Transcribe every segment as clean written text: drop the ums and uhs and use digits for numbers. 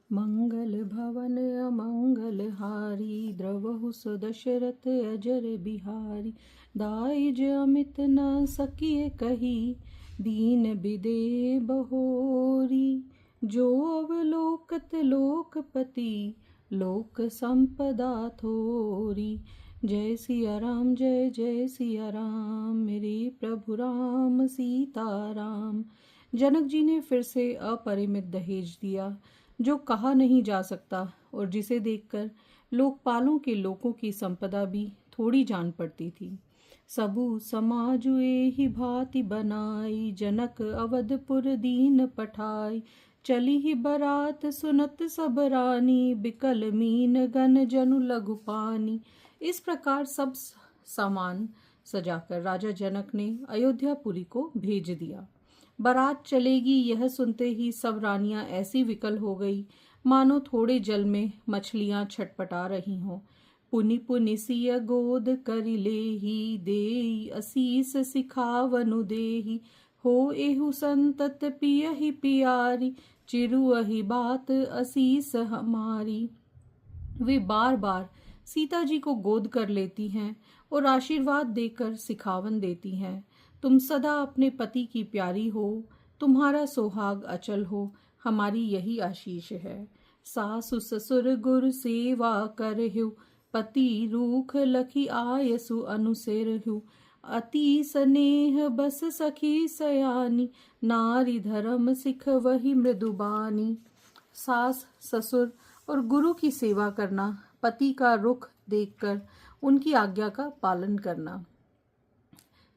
मंगल भवन अमंगल हारी, द्रवहु दशरथ अजर बिहारी। दाइज अमित न सकिए कही, दीन बिदे बहोरी। जो अवलोकत लोकपति, लोक संपदा थोरी। जय सिया राम जय जय सिया राम, मेरे प्रभु राम सीताराम। जनक जी ने फिर से अपरिमित दहेज दिया, जो कहा नहीं जा सकता और जिसे देखकर लोकपालों के लोगों की संपदा भी थोड़ी जान पड़ती थी। सबु समाजु एहि भांति बनाई, जनक अवधपुर दीन पठाई। चली ही बरात सुनत सब रानी, बिकल मीन गन जनु लघु पानी। इस प्रकार सब सामान सजाकर राजा जनक ने अयोध्यापुरी को भेज दिया। बारात चलेगी यह सुनते ही सब रानियां ऐसी विकल हो गई मानो थोड़े जल में मछलियां छटपटा रही हों। पुनि पुनि सिय गोद करि लेहि, देई असीस सिखावनु देहि। हो एहु संतत पियहि पियारी, चिरुअहि बात असीस हमारी। वे बार बार सीता जी को गोद कर लेती हैं और आशीर्वाद देकर सिखावन देती हैं। तुम सदा अपने पति की प्यारी हो, तुम्हारा सुहाग अचल हो, हमारी यही आशीष है। सासु ससुर गुर सेवा करहु, पति रूख लखी आयसु अनुसिरहु। अति स्नेह बस सखी सयानी, नारी धर्म सिख वही मृदुबानी। सास ससुर और गुरु की सेवा करना, पति का रुख देखकर उनकी आज्ञा का पालन करना।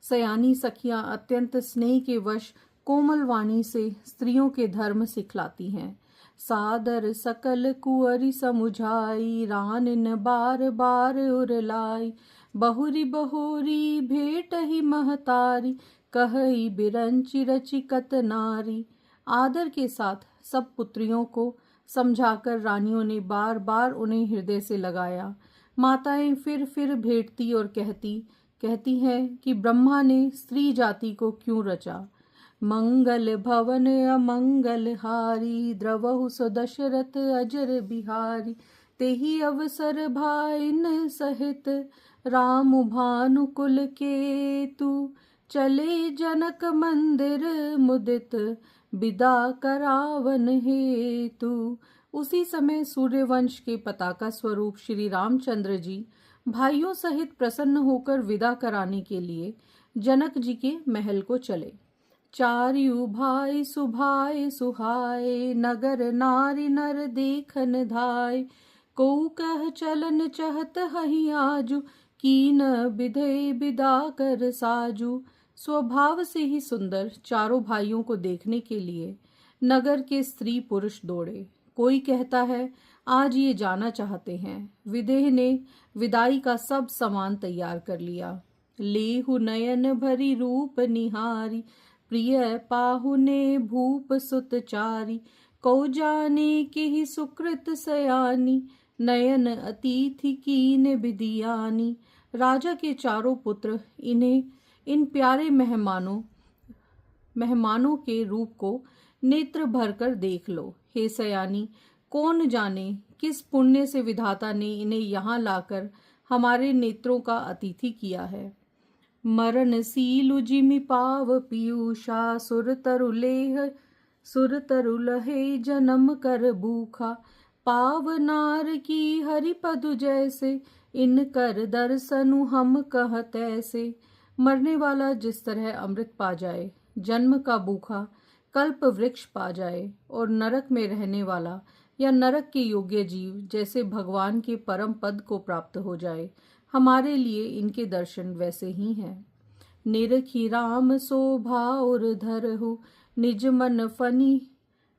सयानी सखियां अत्यंत स्नेह के वश कोमल वाणी से स्त्रियों के धर्म सिखलाती हैं। सादर सकल कुंवरी समुझाई, रानिन बार बार उरलाई। बहुरी बहुरी भेट ही महतारी, कहई बिरंचि रचिकत नारी। आदर के साथ सब पुत्रियों को समझाकर रानियों ने बार बार उन्हें हृदय से लगाया। माताएं फिर भेंटती और कहती हैं कि ब्रह्मा ने स्त्री जाति को क्यों रचा। मंगल भवन अमंगल हारी, द्रवहु दशरथ अजर बिहारी। तेहि अवसर भाइन सहित, राम भानु कुल केतु। चले जनक मंदिर मुदित, विदा करावन हेतु। उसी समय सूर्यवंश के पताका स्वरूप श्री रामचंद्र जी भाइयों सहित प्रसन्न होकर विदा कराने के लिए जनक जी के महल को चले। चारियु भाई सुभाए सुहाए, नगर नारी नर देखन धाय। को कह चलन चहत हहि आजु, कीन विधे विदा कर साजू। स्वभाव से ही सुंदर चारों भाइयों को देखने के लिए नगर के स्त्री पुरुष दौड़े। कोई कहता है आज ये जाना चाहते हैं। विदेह ने विदाई का सब सामान तैयार कर लिया। लेहु नयन भरी रूप निहारी, प्रिय पाहुने भूप सुत चारी। को जाने के ही सुकृत सयानी, नयन अतिथि कीन विदियानी। राजा के चारों पुत्र इन्हें इन प्यारे मेहमानों के रूप को नेत्र भरकर देख लो। हे सयानी, कौन जाने किस पुण्य से विधाता ने इन्हें यहाँ लाकर हमारे नेत्रों का अतिथि किया है। मरण सीलु जिमि पाव पीयूषा, सुर तरु लहे जन्म कर भूखा। पाव नार की हरिपदु जैसे, इन कर दर्शनु हम कहत ऐसे। मरने वाला जिस तरह अमृत पा जाए, जन्म का भूखा कल्प वृक्ष पा जाए, और नरक में रहने वाला या नरक के योग्य जीव जैसे भगवान के परम पद को प्राप्त हो जाए, हमारे लिए इनके दर्शन वैसे ही हैं। निरखी राम शोभा और धरहु, निज मन फनी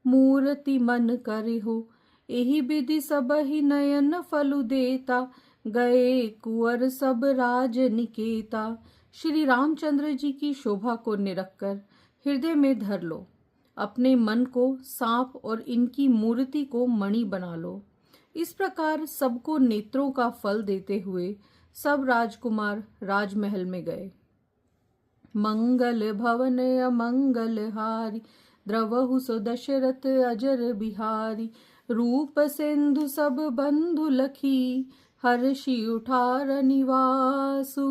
मूर्ति मन करहु। एहि विधि सब ही नयन फलु देता, गए कुंवर सब राज निकेता। श्री रामचंद्र जी की शोभा को निरखकर हृदय में धर लो, अपने मन को सांप और इनकी मूर्ति को मणि बना लो। इस प्रकार सबको नेत्रों का फल देते हुए सब राजकुमार राजमहल में गए। मंगल भवन अमंगल हारी, द्रवहु सो दशरथ अजर बिहारी। रूप सिंधु सब बंधु लखी, हर्षि उठार निवासु।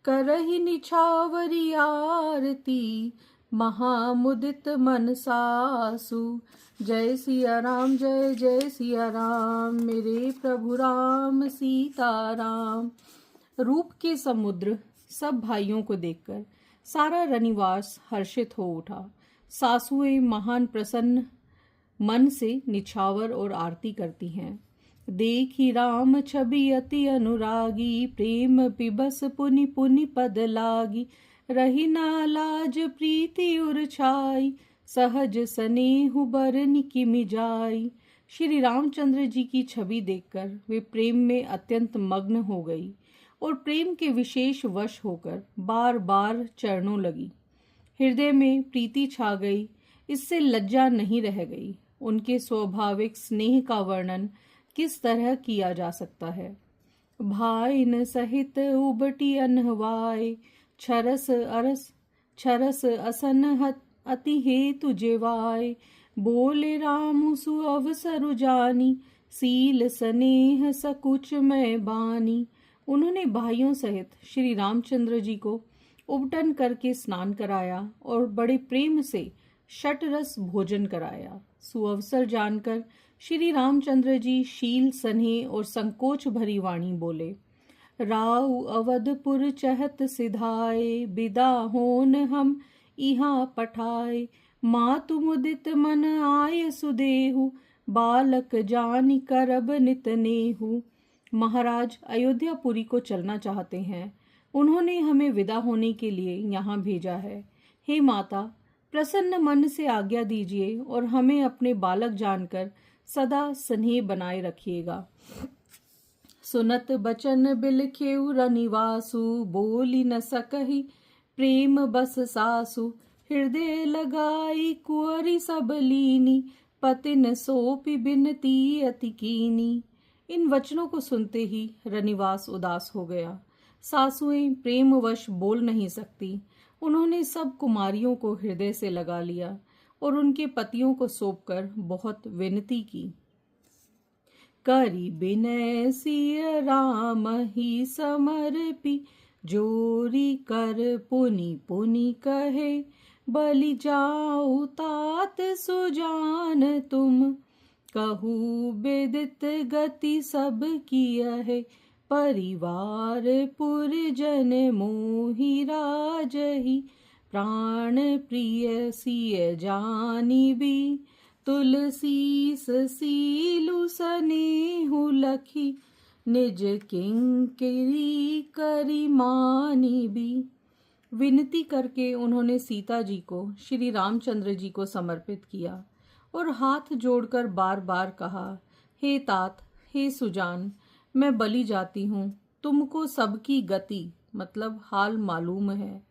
करहि निछावरी आरती, महामुदित मन सासु। जय सिया राम जय जय सिया राम, मेरे प्रभु राम सीताराम। रूप के समुद्र सब भाइयों को देखकर सारा रनिवास हर्षित हो उठा। सासुएं महान प्रसन्न मन से निछावर और आरती करती हैं। देखी राम छवि अति अनुरागी, प्रेम पिबस पुनि पुनि पद लागी। रही ना लाज प्रीति उर छाई, सहज स्नेहु बरनि किमि जाई। श्री रामचंद्र जी की छवि देखकर वे प्रेम में अत्यंत मग्न हो गई और प्रेम के विशेष वश होकर बार बार चरणों लगी। हृदय में प्रीति छा गई, इससे लज्जा नहीं रह गई। उनके स्वाभाविक स्नेह का वर्णन किस तरह किया जा सकता है। भाइन सहित उबटी अनहवाए, छरस असन अति हेतु जेवाए। बोले राम सु अवसरु जानी, सील स्नेह सकुच में बानी। उन्होंने भाइयों सहित श्री रामचंद्र जी को उबटन करके स्नान कराया और बड़े प्रेम से षटरस भोजन कराया। सुअवसर जानकर श्री रामचंद्र जी शील स्नेह और संकोच भरी वाणी बोले। राउ अवधपुर चहत सिधाए, बिदा होन हम इहाँ पठाए। मातु मुदित मन आय सुदेहु, बालक जानि करब नित नेहु। महाराज अयोध्यापुरी को चलना चाहते हैं, उन्होंने हमें विदा होने के लिए यहाँ भेजा है। हे माता, प्रसन्न मन से आज्ञा दीजिए और हमें अपने बालक जानकर सदा स्नेह बनाए रखिएगा। सुनत बचन बिलखेउ रनिवासु, बोली न सकहि प्रेम बस सासु। हृदय लगाई कुंवरी सब लीनी, पतिन सोपि बिनती अति कीनी। इन वचनों को सुनते ही रनिवास उदास हो गया। सासुएं प्रेमवश बोल नहीं सकती। उन्होंने सब कुमारियों को हृदय से लगा लिया और उनके पतियों को सौंपकर बहुत विनती की। करी बिनय सिय राम ही समर्पी, जोरी कर पुनि पुनि कहे। बलि जाऊ तात सुजान तुम, कहू बेदित गति सब कियहि। परिवार पुरजन मोहि राजहि, प्राण प्रिय सिय जानी भी। तुलसीस सीलु स्नेहु लखी, निज किंकरी करी मानी भी। विनती करके उन्होंने सीता जी को श्री रामचंद्र जी को समर्पित किया और हाथ जोड़कर बार बार कहा, हे तात, हे सुजान, मैं बलि जाती हूँ। तुमको सबकी गति मतलब हाल मालूम है।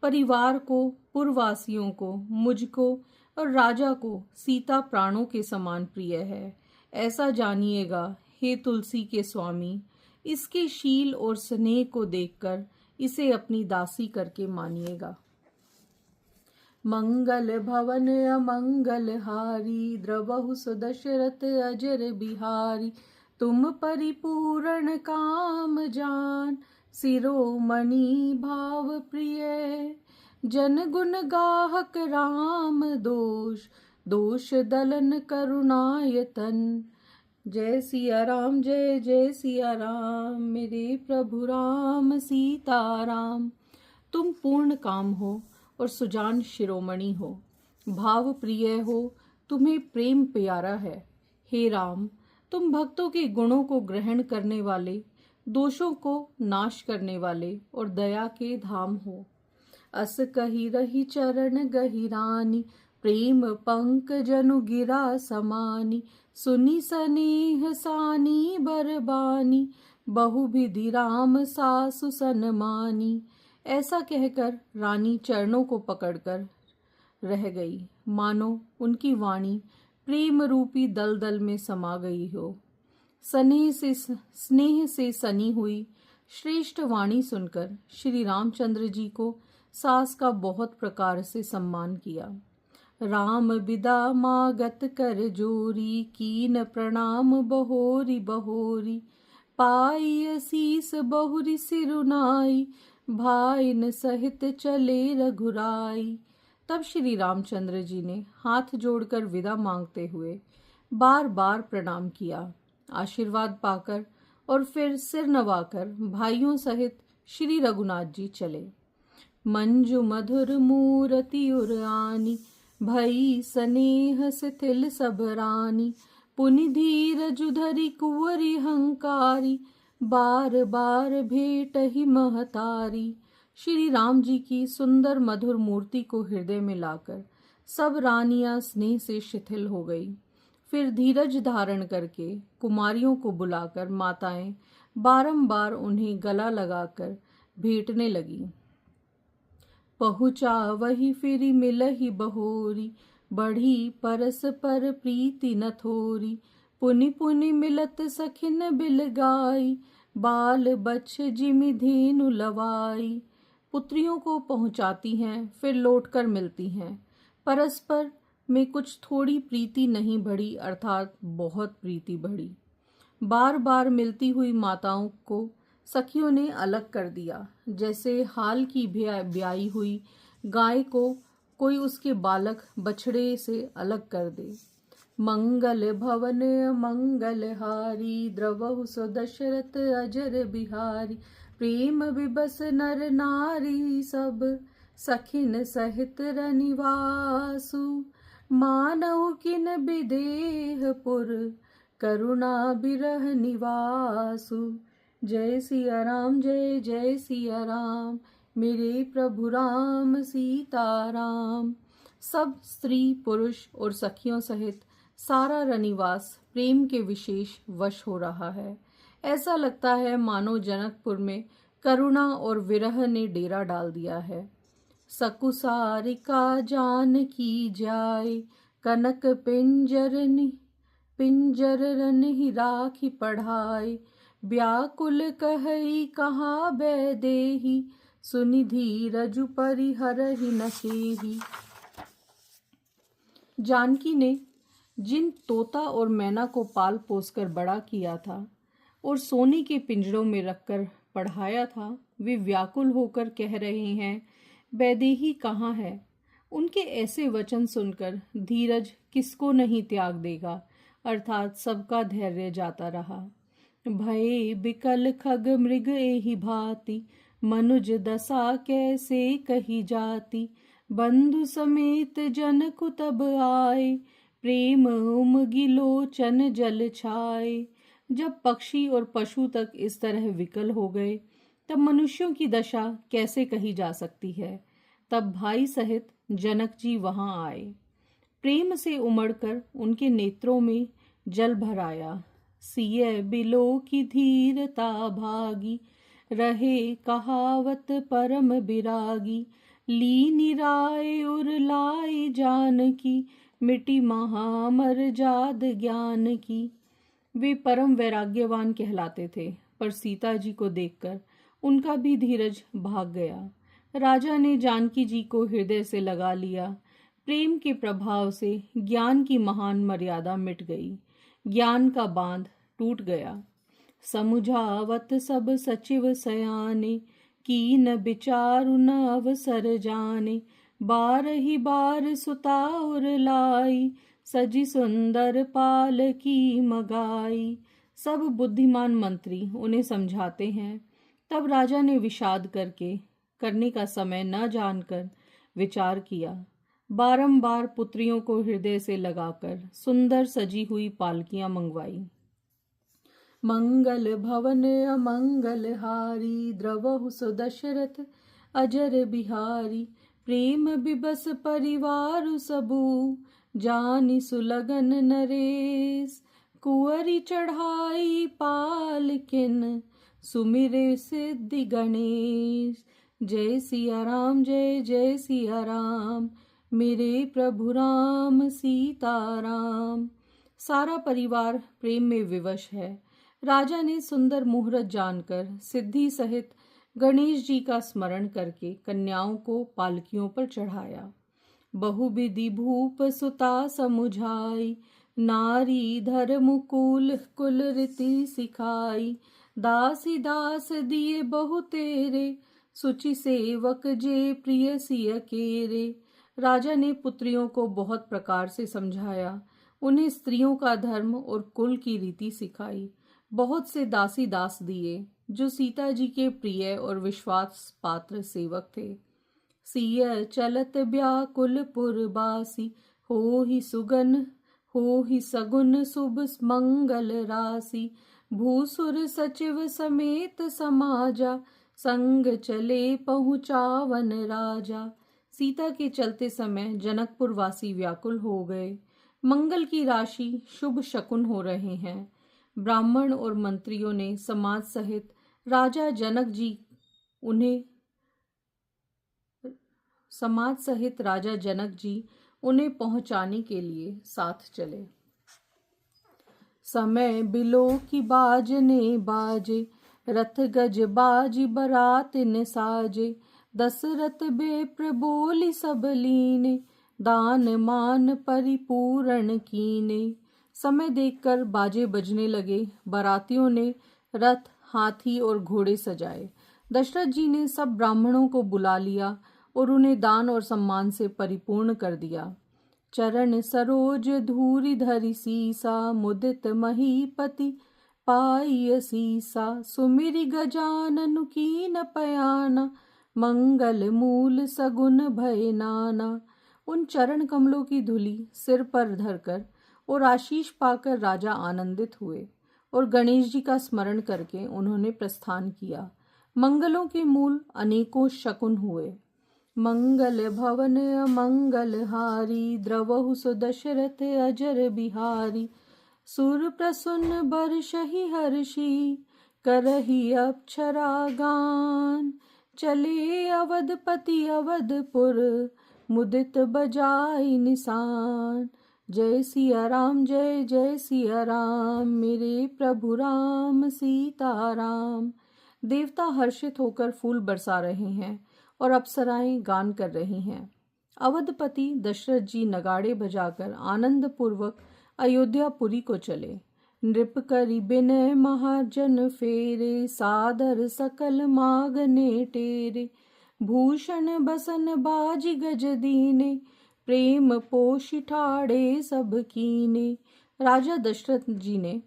परिवार को, पुरवासियों को, मुझको और राजा को सीता प्राणों के समान प्रिय है। ऐसा जानिएगा हे तुलसी के स्वामी, इसके शील और स्नेह को देखकर इसे अपनी दासी करके मानिएगा। मंगल भवन अमंगल हारी, द्रवहु सो दशरथ अजर बिहारी। तुम परिपूर्ण काम जान, शिरोमणि भाव प्रिय। जन गुण गाहक राम दोष, दोष दलन करुणायतन। जय सिया राम जय जय सिया राम, मेरे प्रभु राम सीताराम। तुम पूर्ण काम हो और सुजान शिरोमणि हो, भाव प्रिय हो, तुम्हें प्रेम प्यारा है। हे राम, तुम भक्तों के गुणों को ग्रहण करने वाले, दोषों को नाश करने वाले और दया के धाम हो। अस कही रही चरण गहिरानी, प्रेम पंक जनु गिरा समानी। सुनी स्नेह सानी बरबानी, बहुविधि राम सासु सनमानी। ऐसा कहकर रानी चरणों को पकड़कर रह गई, मानो उनकी वाणी प्रेम रूपी दलदल में समा गई हो। स्नेह से सनी हुई श्रेष्ठ वाणी सुनकर श्री रामचंद्र जी को सास का बहुत प्रकार से सम्मान किया। राम बिदा मागत कर जोरी, कीन प्रणाम बहोरी बहोरी। पाई असीस बहुरी सिरुनाई, भाईन सहित चले रघुराई। तब श्री रामचंद्र जी ने हाथ जोड़कर विदा मांगते हुए बार बार प्रणाम किया। आशीर्वाद पाकर और फिर सिर नवाकर भाइयों सहित श्री रघुनाथ जी चले। मंजु मधुर मूरति उर आनी, भई स्नेह शिथिल सब रानी। पुनि धीरजु धरि कुंवरी हंकारी, बार बार भेट ही महतारी। श्री राम जी की सुंदर मधुर मूर्ति को हृदय में लाकर सब रानियां स्नेह से शिथिल हो गई। फिर धीरज धारण करके कुमारियों को बुलाकर माताएं बारंबार उन्हें गला लगाकर भेंटने लगी। पहुँचा वही फिर मिलहि बहोरी, बढ़ी परस पर प्रीति न थोरी। पुनि पुनि मिलत सखिन बिल गाई, बाल बच्छ जिमि धेनु लवाई। पुत्रियों को पहुँचाती हैं फिर लौटकर मिलती हैं। परस्पर में कुछ थोड़ी प्रीति नहीं बढ़ी, अर्थात बहुत प्रीति बढ़ी। बार बार मिलती हुई माताओं को सखियों ने अलग कर दिया, जैसे हाल की ब्याई हुई गाय को कोई उसके बालक बछड़े से अलग कर दे। मंगल भवन मंगल हारी, द्रवहु सो दशरथ अजर बिहारी। प्रेम विबस नर नारी, सब सखिन सहित रनिवासु। मानव किन विदेह पुर, करुणा बिरह निवासु। जय सिया राम जय जय सिया राम, मेरे प्रभु राम सीताराम। सब स्त्री पुरुष और सखियों सहित सारा रनिवास प्रेम के विशेष वश हो रहा है। ऐसा लगता है मानो जनकपुर में करुणा और विरह ने डेरा डाल दिया है। सकुसारिका जान की जाए, कनक पिंजर रनि राखी पढ़ाए। व्याकुल कहई कहाँ बैदेही, सुनि धीरजु परिहरहि न केही। जानकी ने जिन तोता और मैना को पाल पोसकर बड़ा किया था और सोने के पिंजरों में रखकर पढ़ाया था, वे व्याकुल होकर कह रहे हैं, बैदेही कहाँ है। उनके ऐसे वचन सुनकर धीरज किसको नहीं त्याग देगा, अर्थात सबका धैर्य जाता रहा। भये बिकल खग मृग एहि भांति, मनुज दशा कैसे कही जाती। बंधु समेत जनकु तब आए, प्रेम उमगी लोचन जल छाए। जब पक्षी और पशु तक इस तरह विकल हो गए, तब मनुष्यों की दशा कैसे कही जा सकती है। तब भाई सहित जनक जी वहां आए। प्रेम से उमड़कर उनके नेत्रों में जल भर आया। सिय बिलो की धीरता भागी, रहे कहावत परम बिरागी। लीनी राय उर लाई जानकी, मिटी महामर जाद ज्ञान की। वे परम वैराग्यवान कहलाते थे, पर सीता जी को देखकर उनका भी धीरज भाग गया। राजा ने जानकी जी को हृदय से लगा लिया। प्रेम के प्रभाव से ज्ञान की महान मर्यादा मिट गई, ज्ञान का बांध टूट गया। समुझावत सब सचिव सयाने, कीन विचारु न अवसर जाने। बार ही बार सुता उर लाई, सजी सुंदर पाल की मगाई। सब बुद्धिमान मंत्री उन्हें समझाते हैं। तब राजा ने विषाद करने का समय न जानकर विचार किया। बारंबार पुत्रियों को हृदय से लगाकर सुंदर सजी हुई पालकियां मंगवाई। मंगल भवन अमंगल हारी, द्रवहु सो दशरथ अजर बिहारी। प्रेम विबस परिवार सबू, जानि सुलगन नरेश। कुंवरी चढ़ाई पालकिन, सुमिरे सिद्धि गणेश। जय सिया राम जय जय सिया राम, मेरे प्रभु राम सीताराम। सारा परिवार प्रेम में विवश है। राजा ने सुंदर मुहूर्त जानकर सिद्धि सहित गणेश जी का स्मरण करके कन्याओं को पालकियों पर चढ़ाया। बहुविधि भूप सुता समुझाई, नारी धर्म कुल कुल रीति सिखाई, दासी दास दिए बहु तेरे, सुचि सेवक जे प्रिय सिय केरे। राजा ने पुत्रियों को बहुत प्रकार से समझाया, उन्हें स्त्रियों का धर्म और कुल की रीति सिखाई। बहुत से दासी दास दिए जो सीता जी के प्रिय और विश्वास पात्र सेवक थे। सिय चलत व्याकुल पुरबासी, हो ही सगुन शुभ मंगल राशि, भूसुर सचिव समेत समाजा, संग चले पहुँचावन राजा। सीता के चलते समय जनकपुर वासी व्याकुल हो गए। मंगल की राशि शुभ शकुन हो रहे हैं। ब्राह्मण और मंत्रियों ने समाज सहित राजा जनक जी उन्हें पहुंचाने के लिए साथ चले। समय बिलो की बाजने बाजे, रथ गज बाजी बरातिन साजे, दशरथ बेप्र बोली सब लीने, दान मान परिपूर्ण कीने। समय देखकर बाजे बजने लगे। बारातियों ने रथ, हाथी और घोड़े सजाए। दशरथ जी ने सब ब्राह्मणों को बुला लिया और उन्हें दान और सम्मान से परिपूर्ण कर दिया। चरण सरोज धूरि धरि सीसा, मुदित महीपति पाई सीसा, सुमिरि गजानन कीन पयाना, मंगल मूल सगुन भय नाना। उन चरण कमलों की धूलि सिर पर धरकर और आशीष पाकर राजा आनंदित हुए और गणेश जी का स्मरण करके उन्होंने प्रस्थान किया। मंगलों के मूल अनेकों शकुन हुए। मंगल भवन अमंगल हारी, द्रवहु सो दशरथ अजर बिहारी, सुर प्रसन्न बरषहि हर्षि, करहि अप्सरा गान, चले अवधपति अवधपुर, मुदित बजाई निशान। जय सिया राम जय जय सिया राम, मेरे प्रभु राम सीताराम। देवता हर्षित होकर फूल बरसा रहे हैं और अप्सराएं गान कर रही हैं। अवधपति दशरथ जी नगाड़े बजाकर आनंद पूर्वक अयोध्यापुरी को चले। नृप करि बिनय महाजन फेरे, सादर सकल मागने टेरे, भूषण बसन बाजी गज दीने, प्रेम पोषि ठाड़े सब कीने। राजा दशरथ जी ने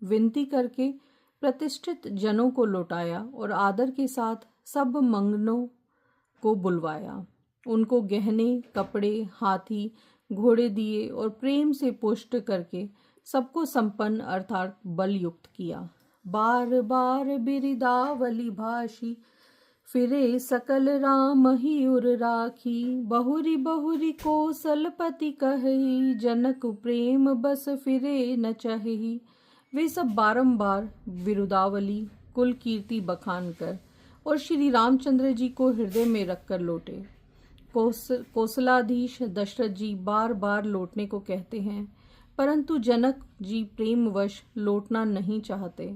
विनती करके प्रतिष्ठित जनों को लौटाया और आदर के साथ सब मंगनों को बुलवाया। उनको गहने, कपड़े, हाथी, घोड़े दिए और प्रेम से पुष्ट करके सबको संपन्न अर्थात बल युक्त किया। बार बार बिरिदावली भाषी, फिरे सकल राम ही उर राखी, बहुरी बहुरी कौशलपति कही, जनक प्रेम बस फिरे न चही। वे सब बारंबार बिरुदावली कुल कीर्ति बखान कर और श्री रामचंद्र जी को हृदय में रखकर लौटे। कौशलाधीश दशरथ जी बार बार लौटने को कहते हैं, परंतु जनक जी प्रेमवश लौटना नहीं चाहते।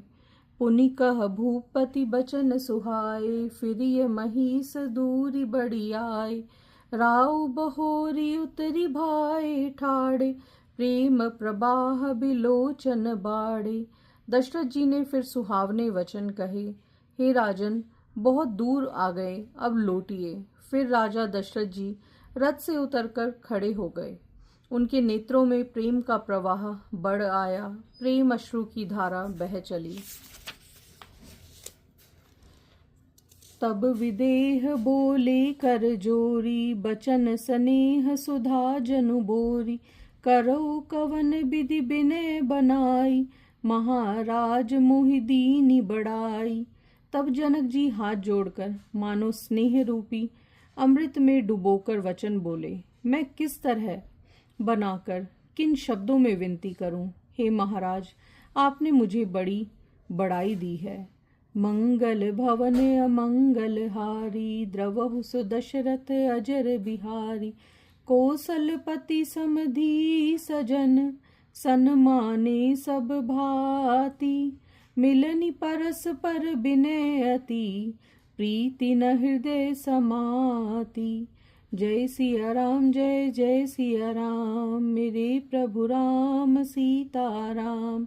पुनि कह भूपति बचन सुहाए, फिरिय महिष दूरी बड़ी आए, राव बहोरी उतरी भाई ठाड़े, प्रेम प्रवाह बिलोचन बाड़े। दशरथ जी ने फिर सुहावने वचन कहे, हे राजन, बहुत दूर आ गए, अब लौटिए। फिर राजा दशरथ जी रथ से उतरकर खड़े हो गए। उनके नेत्रों में प्रेम का प्रवाह बढ़ आया, प्रेम अश्रु की धारा बह चली। तब विदेह बोले कर जोरी, बचन स्नेह सुधा जनु बोरी, करो कवन विधि विनय बनाई, महाराज मोहि दीनी बढ़ाई। तब जनक जी हाथ जोड़कर मानो स्नेह रूपी अमृत में डुबोकर वचन बोले, मैं किस तरह बनाकर किन शब्दों में विनती करूं। हे महाराज, आपने मुझे बड़ी बड़ाई दी है। मंगल भवन अमंगल हारी, द्रवहु सो दशरथ अजर बिहारी, कौशलपति समधी सजन, सन्माने सब भांति, मिलनि परस पर विनय अति, प्रीति न हृदय समाति। जय सिया राम, जय जय सिया राम, मेरे प्रभु राम सीताराम।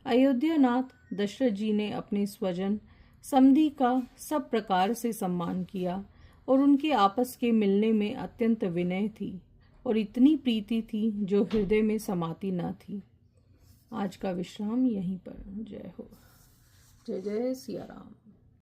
अयोध्यानाथ दशरथ जी ने अपने स्वजन समधी का सब प्रकार से सम्मान किया और उनके आपस के मिलने में अत्यंत विनय थी और इतनी प्रीति थी जो हृदय में समाती न थी। आज का विश्राम यहीं पर। जय हो। जय जय सिया राम।